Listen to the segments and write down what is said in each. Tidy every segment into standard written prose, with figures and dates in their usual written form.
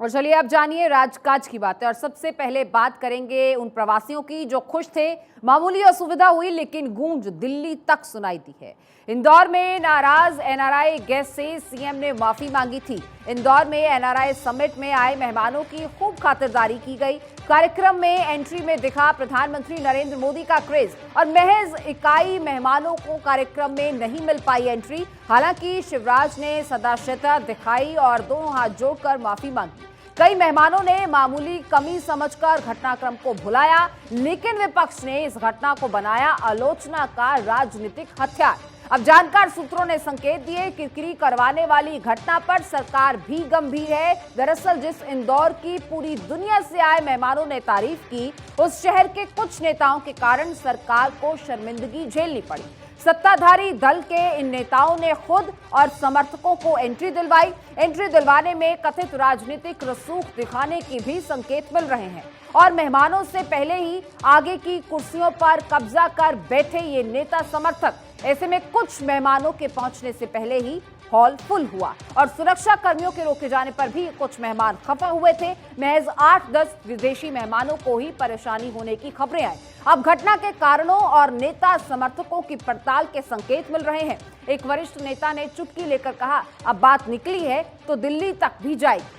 और चलिए अब जानिए राजकाज की बातें। और सबसे पहले बात करेंगे उन प्रवासियों की जो खुश थे, मामूली असुविधा हुई लेकिन गूंज दिल्ली तक सुनाई दी है। इंदौर में नाराज एनआरआई गेस्ट से सीएम ने माफी मांगी थी। इंदौर में एनआरआई समिट में आए मेहमानों की खूब खातिरदारी की गई। कार्यक्रम में एंट्री में दिखा प्रधानमंत्री नरेंद्र मोदी का क्रेज और महज इकाई मेहमानों को कार्यक्रम में नहीं मिल पाई एंट्री। हालांकि शिवराज ने सदाशिवता दिखाई और दोनों हाथ जोड़कर माफी मांगी। कई मेहमानों ने मामूली कमी समझकर घटनाक्रम को भुलाया, लेकिन विपक्ष ने इस घटना को बनाया आलोचना का राजनीतिक हथियार। अब जानकार सूत्रों ने संकेत दिए किरकिरी करवाने वाली घटना पर सरकार भी गंभीर है। दरअसल जिस इंदौर की पूरी दुनिया से आए मेहमानों ने तारीफ की, उस शहर के कुछ नेताओं के कारण सरकार को शर्मिंदगी झेलनी पड़ी। सत्ताधारी दल के इन नेताओं ने खुद और समर्थकों को एंट्री दिलवाई। एंट्री दिलवाने में कथित राजनीतिक रसूख दिखाने की भी संकेत मिल रहे हैं और मेहमानों से पहले ही आगे की कुर्सियों पर कब्जा कर बैठे ये नेता समर्थक। ऐसे में कुछ मेहमानों के पहुंचने से पहले ही हॉल फुल हुआ और सुरक्षा कर्मियों के रोके जाने पर भी कुछ मेहमान खफा हुए थे। महज 8-10 विदेशी मेहमानों को ही परेशानी होने की खबरें आई। अब घटना के कारणों और नेता समर्थकों की पड़ताल के संकेत मिल रहे हैं। एक वरिष्ठ नेता ने चुटकी लेकर कहा, अब बात निकली है तो दिल्ली तक भी जाएगी।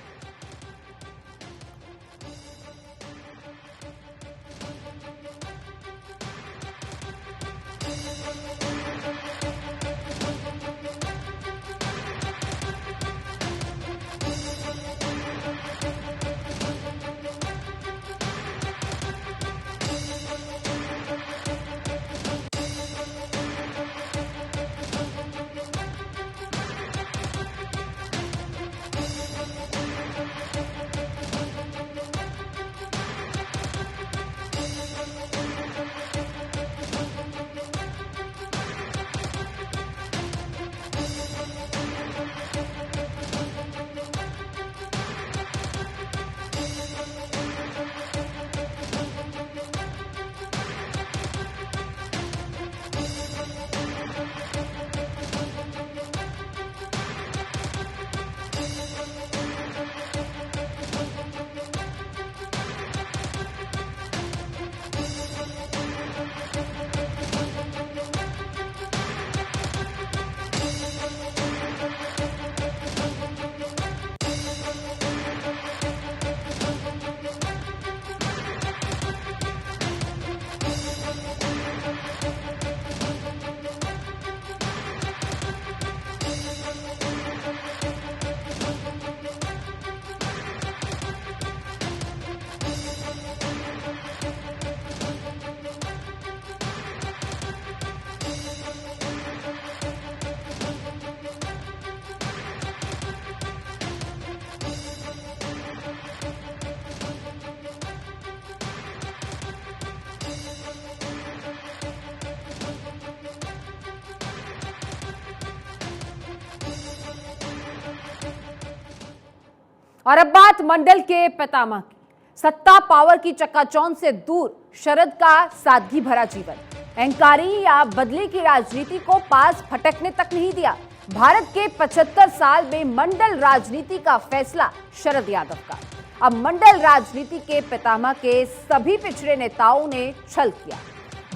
और अब बात मंडल के पितामह की। सत्ता पावर की चकाचौंध से दूर शरद का सादगी भरा जीवन, अहंकारी या बदले की राजनीति को पास फटकने तक नहीं दिया। भारत के 75 साल में मंडल राजनीति का फैसला शरद यादव का। अब मंडल राजनीति के पितामह के सभी पिछड़े नेताओं ने छल किया।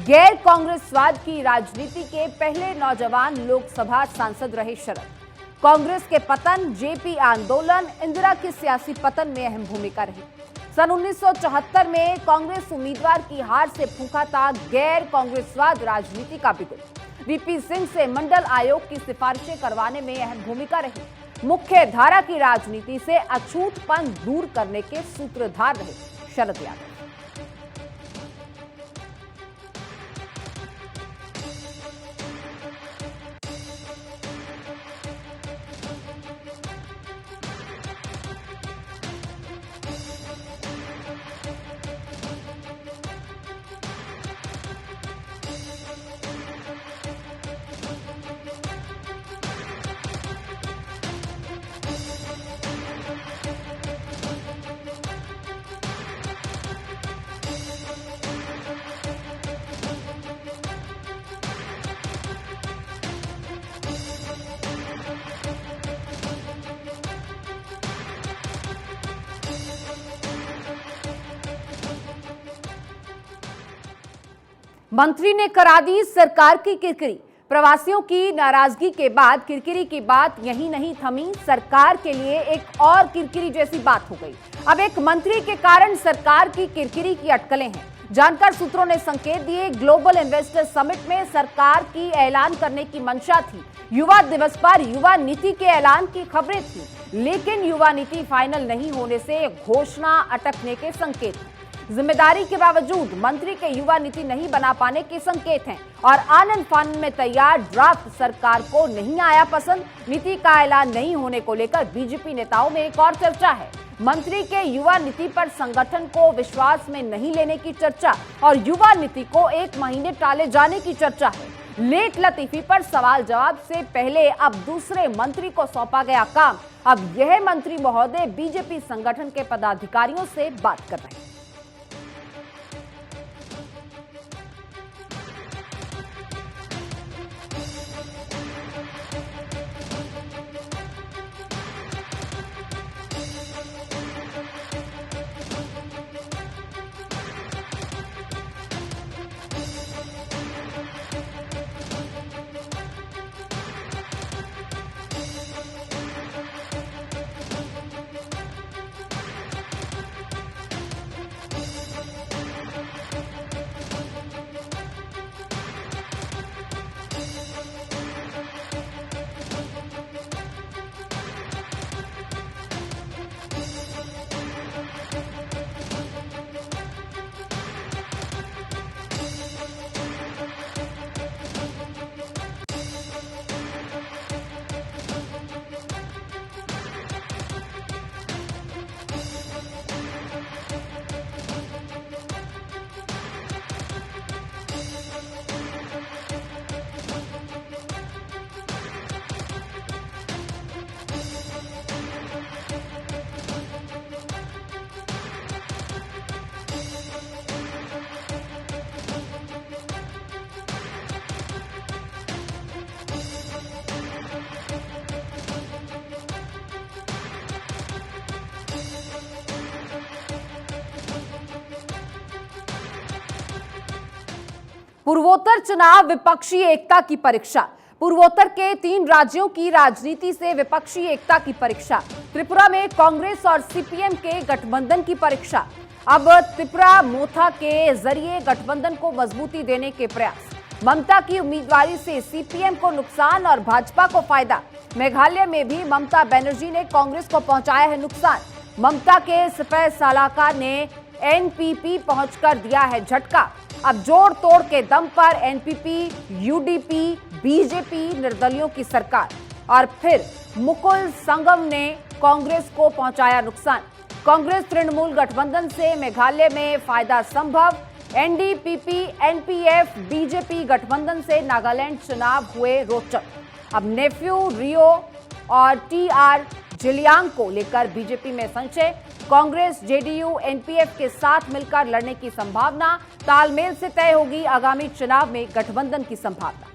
गैर कांग्रेसवाद की राजनीति के पहले नौजवान लोकसभा सांसद रहे शरद। कांग्रेस के पतन, जेपी आंदोलन, इंदिरा के सियासी पतन में अहम भूमिका रही। सन 1974 में कांग्रेस उम्मीदवार की हार से फूंका था गैर कांग्रेसवाद राजनीति का बिगुल। वीपी सिंह से मंडल आयोग की सिफारिशें करवाने में अहम भूमिका रही। मुख्य धारा की राजनीति से अछूतपन दूर करने के सूत्रधार रहे शरद यादव। मंत्री ने करा दी सरकार की किरकिरी। प्रवासियों की नाराजगी के बाद किरकिरी की बात यहीं नहीं थमी, सरकार के लिए एक और किरकिरी जैसी बात हो गई। अब एक मंत्री के कारण सरकार की किरकिरी की अटकलें हैं। जानकार सूत्रों ने संकेत दिए, ग्लोबल इन्वेस्टर समिट में सरकार की ऐलान करने की मंशा थी। युवा दिवस पर युवा नीति के ऐलान की खबरें थी, लेकिन युवा नीति फाइनल नहीं होने से घोषणा अटकने के संकेत हैं। जिम्मेदारी के बावजूद मंत्री के युवा नीति नहीं बना पाने के संकेत हैं और आनंद फानन में तैयार ड्राफ्ट सरकार को नहीं आया पसंद। नीति का ऐलान नहीं होने को लेकर बीजेपी नेताओं में एक और चर्चा है। मंत्री के युवा नीति पर संगठन को विश्वास में नहीं लेने की चर्चा और युवा नीति को 1 महीने टाले जाने की चर्चा है। लेट लतीफी पर सवाल जवाब से पहले अब दूसरे मंत्री को सौंपा गया काम। अब यह मंत्री महोदय बीजेपी संगठन के पदाधिकारियों से बात कर रहे हैं। पूर्वोत्तर चुनाव विपक्षी एकता की परीक्षा। पूर्वोत्तर के 3 राज्यों की राजनीति से विपक्षी एकता की परीक्षा। त्रिपुरा में कांग्रेस और सीपीएम के गठबंधन की परीक्षा। अब त्रिपुरा मोथा के जरिए गठबंधन को मजबूती देने के प्रयास। ममता की उम्मीदवारी से सीपीएम को नुकसान और भाजपा को फायदा। मेघालय में भी ममता बनर्जी ने कांग्रेस को पहुंचाया है नुकसान। ममता के सपह सलाहकार ने एनपीपी पहुंचकर दिया है झटका। अब जोड़ तोड़ के दम पर एनपीपी, यूडीपी, बीजेपी निर्दलियों की सरकार और फिर मुकुल संगम ने कांग्रेस को पहुंचाया नुकसान। कांग्रेस तृणमूल गठबंधन से मेघालय में फायदा संभव। एनडीपीपी, एनपीएफ, बीजेपी गठबंधन से नागालैंड चुनाव हुए रोचक। अब नेफ्यू रियो और टीआर जिलियांग को लेकर बीजेपी में संशय। कांग्रेस, जेडीयू, एनपीएफ के साथ मिलकर लड़ने की संभावना। तालमेल से तय होगी आगामी चुनाव में गठबंधन की संभावना।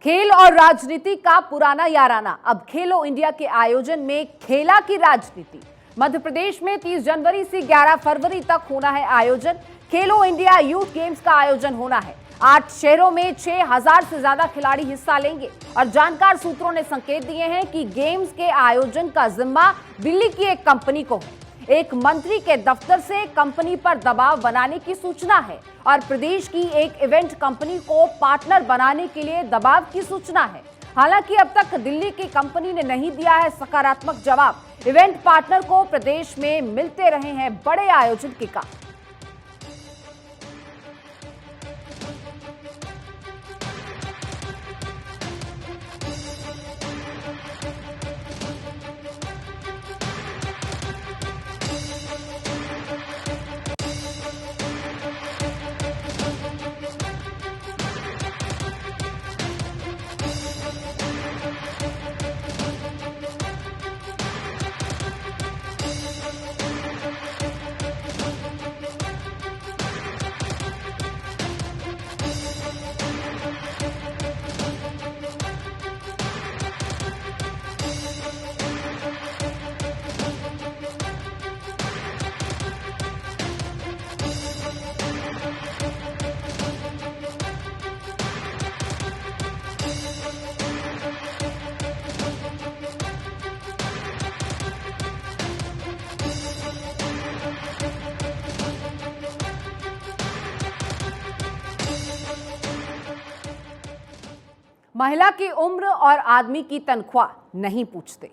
खेल और राजनीति का पुराना याराना। अब खेलो इंडिया के आयोजन में खेला की राजनीति। मध्य प्रदेश में 30 जनवरी से 11 फरवरी तक होना है आयोजन। खेलो इंडिया यूथ गेम्स का आयोजन होना है। 8 शहरों में 6000 से ज्यादा खिलाड़ी हिस्सा लेंगे और जानकार सूत्रों ने संकेत दिए हैं कि गेम्स के आयोजन का जिम्मा दिल्ली की एक कंपनी को है। एक मंत्री के दफ्तर से कंपनी पर दबाव बनाने की सूचना है और प्रदेश की एक इवेंट कंपनी को पार्टनर बनाने के लिए दबाव की सूचना है। हालांकि अब तक दिल्ली की कंपनी ने नहीं दिया है सकारात्मक जवाब। इवेंट पार्टनर को प्रदेश में मिलते रहे हैं बड़े आयोजन के काम। महिला की उम्र और आदमी की तनख्वाह नहीं पूछते।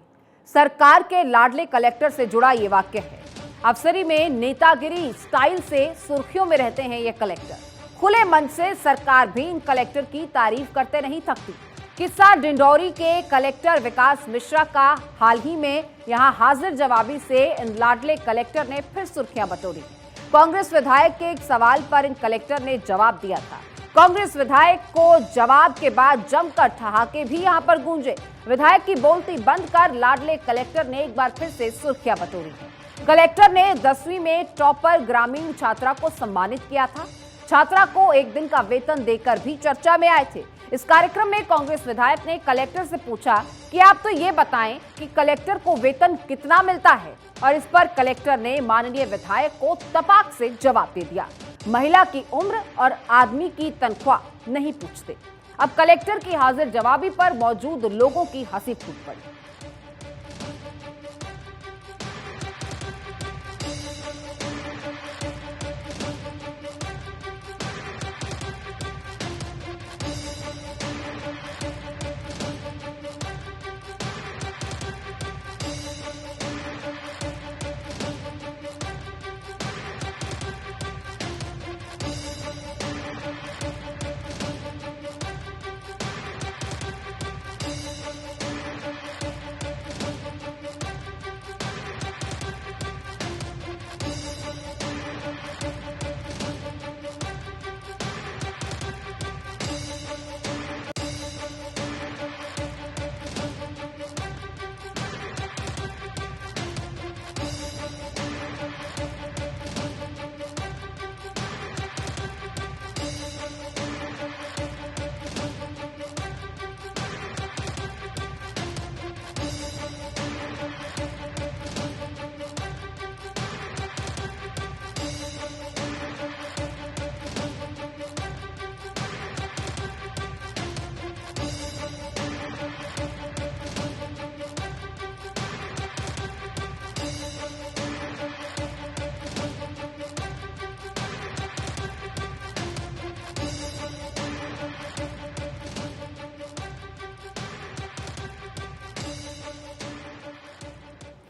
सरकार के लाडले कलेक्टर से जुड़ा ये वाक्य है। अफसरी में नेतागिरी स्टाइल से सुर्खियों में रहते हैं ये कलेक्टर। खुले मन से सरकार भी इन कलेक्टर की तारीफ करते नहीं थकती। किस्सा डिंडौरी के कलेक्टर विकास मिश्रा का। हाल ही में यहां हाजिर जवाबी से इन लाडले कलेक्टर ने फिर सुर्खियां बटोरी। कांग्रेस विधायक के एक सवाल पर इन कलेक्टर ने जवाब दिया था। कांग्रेस विधायक को जवाब के बाद जमकर ठहाके भी यहां पर गूंजे। विधायक की बोलती बंद कर लाडले कलेक्टर ने एक बार फिर से सुर्खियां बटोरी हैं। कलेक्टर ने 10वीं में टॉपर ग्रामीण छात्रा को सम्मानित किया था। छात्रा को एक दिन का वेतन देकर भी चर्चा में आए थे। इस कार्यक्रम में कांग्रेस विधायक ने कलेक्टर से पूछा कि आप तो ये बताएं कि कलेक्टर को वेतन कितना मिलता है, और इस पर कलेक्टर ने माननीय विधायक को तपाक से जवाब दे दिया। महिला की उम्र और आदमी की तनख्वाह नहीं पूछते। अब कलेक्टर की हाजिर जवाबी पर मौजूद लोगों की हंसी फूट पड़ी।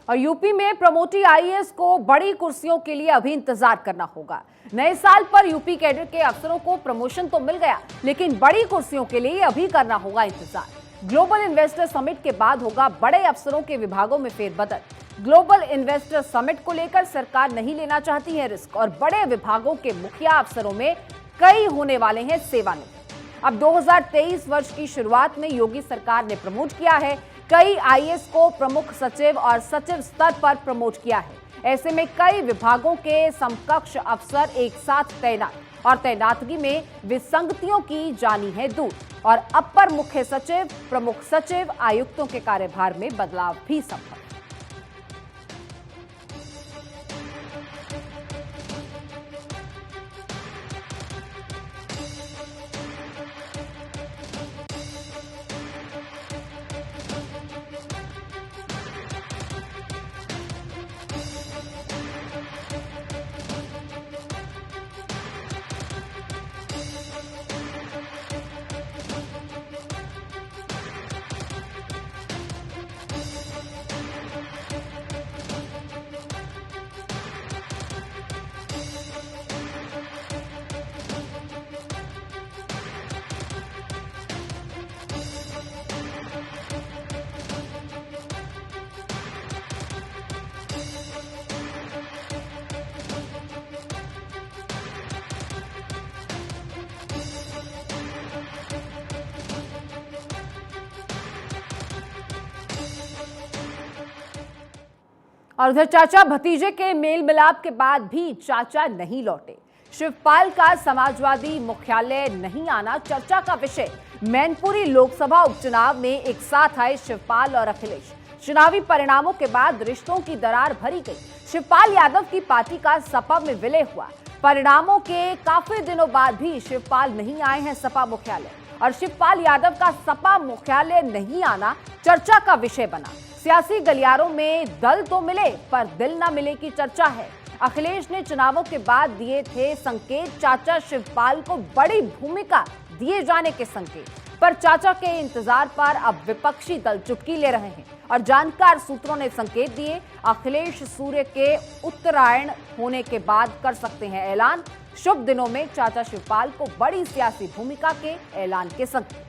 और यूपी में प्रमोटी आईएएस को बड़ी कुर्सियों के लिए अभी इंतजार करना होगा। नए साल पर यूपी कैडर के अफसरों को प्रमोशन तो मिल गया, लेकिन बड़ी कुर्सियों के लिए अभी करना होगा इंतजार। ग्लोबल इन्वेस्टर समिट के बाद होगा बड़े अफसरों के विभागों में फेरबदल। ग्लोबल इन्वेस्टर समिट को लेकर सरकार नहीं लेना चाहती है रिस्क, और बड़े विभागों के मुखिया अफसरों में कई होने वाले हैं सेवानिवृत्त। अब 2023 वर्ष की शुरुआत में योगी सरकार ने प्रमोट किया है। कई आईएएस को प्रमुख सचिव और सचिव स्तर पर प्रमोट किया है। ऐसे में कई विभागों के समकक्ष अफसर एक साथ तैनात, और तैनातगी में विसंगतियों की जानी है दूर। और अपर मुख्य सचिव, प्रमुख सचिव, आयुक्तों के कार्यभार में बदलाव भी संभव। और उधर चाचा भतीजे के मेल मिलाप के बाद भी चाचा नहीं लौटे। शिवपाल का समाजवादी मुख्यालय नहीं आना चर्चा का विषय। मैनपुरी लोकसभा उपचुनाव में एक साथ आए शिवपाल और अखिलेश। चुनावी परिणामों के बाद रिश्तों की दरार भरी गई। शिवपाल यादव की पार्टी का सपा में विलय हुआ। परिणामों के काफी दिनों बाद भी शिवपाल नहीं आए हैं सपा मुख्यालय, और शिवपाल यादव का सपा मुख्यालय नहीं आना चर्चा का विषय बना। सियासी गलियारों में दल तो मिले पर दिल न मिले की चर्चा है। अखिलेश ने चुनावों के बाद दिए थे संकेत, चाचा शिवपाल को बड़ी भूमिका दिए जाने के संकेत, पर चाचा के इंतजार पर अब विपक्षी दल चुटकी ले रहे हैं और जानकार सूत्रों ने संकेत दिए अखिलेश सूर्य के उत्तरायण होने के बाद कर सकते हैं ऐलान। शुभ दिनों में चाचा शिवपाल को बड़ी सियासी भूमिका के ऐलान के संकेत।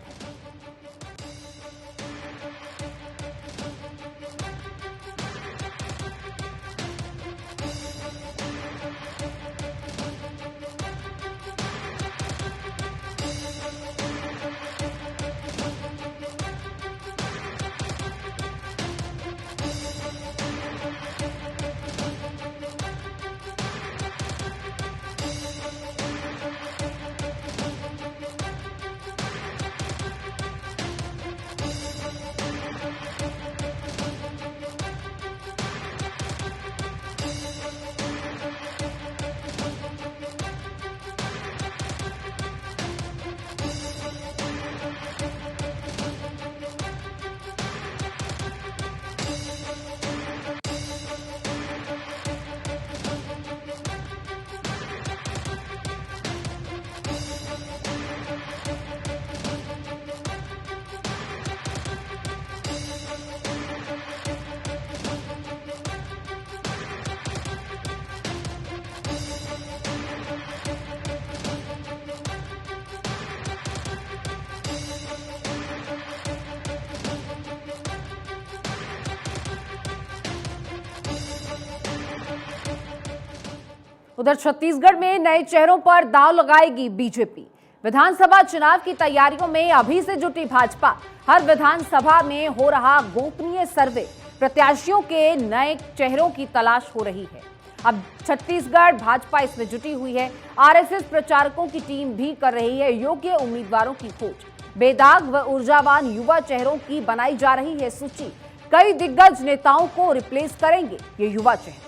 उधर छत्तीसगढ़ में नए चेहरों पर दांव लगाएगी बीजेपी। विधानसभा चुनाव की तैयारियों में अभी से जुटी भाजपा। हर विधानसभा में हो रहा गोपनीय सर्वे, प्रत्याशियों के नए चेहरों की तलाश हो रही है। अब छत्तीसगढ़ भाजपा इसमें जुटी हुई है। आरएसएस प्रचारकों की टीम भी कर रही है योग्य उम्मीदवारों की खोज। बेदाग व ऊर्जावान युवा चेहरों की बनाई जा रही है सूची। कई दिग्गज नेताओं को रिप्लेस करेंगे ये युवा चेहरे।